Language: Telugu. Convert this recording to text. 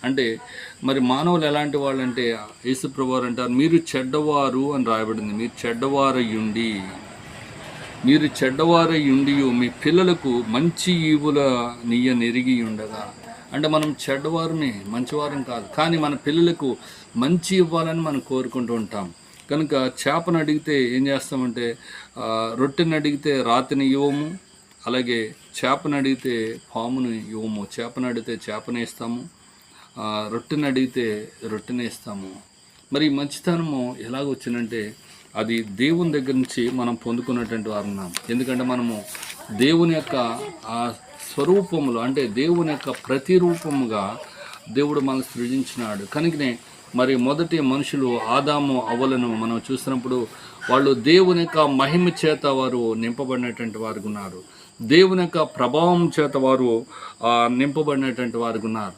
అంటే మరి మానవులు ఎలాంటి వాళ్ళు అంటే యేసుప్రభు వారు అంటారు, మీరు చెడ్డవారు అని రాయబడింది. మీరు చెడ్డవారై ఉండి మీ పిల్లలకు మంచి ఈవుల నెరిగి ఉండగా. అంటే మనం చెడ్డవారిని, మంచివారం కాదు, కానీ మన పిల్లలకు మంచి ఇవ్వాలని మనం కోరుకుంటూ ఉంటాం. కనుక చేపను అడిగితే ఏం చేస్తామంటే, రొట్టెని అడిగితే రాతిని ఇవ్వము, అలాగే చేపను అడిగితే పామును ఇవ్వము. చేపను అడిగితే చేపనే ఇస్తాము, రొట్టెని అడిగితే రొట్టెనే ఇస్తాము. మరి ఈ మంచితనము ఎలాగొచ్చిందంటే అది దేవుని దగ్గర నుంచి మనం పొందుకున్నటువంటి వారు ఉన్నాం. ఎందుకంటే మనము దేవుని యొక్క ఆ స్వరూపములు, అంటే దేవుని యొక్క ప్రతిరూపముగా దేవుడు మనల్ని సృజించినాడు. కనుకనే మరి మొదటి మనుషులు ఆదాము అవ్వలను మనం చూసినప్పుడు వాళ్ళు దేవుని యొక్క మహిమ చేత వారు నింపబడినటువంటి వారు ఉన్నారు. దేవుని యొక్క ప్రభావం చేత వారు నింపబడినటువంటి వారు ఉన్నారు.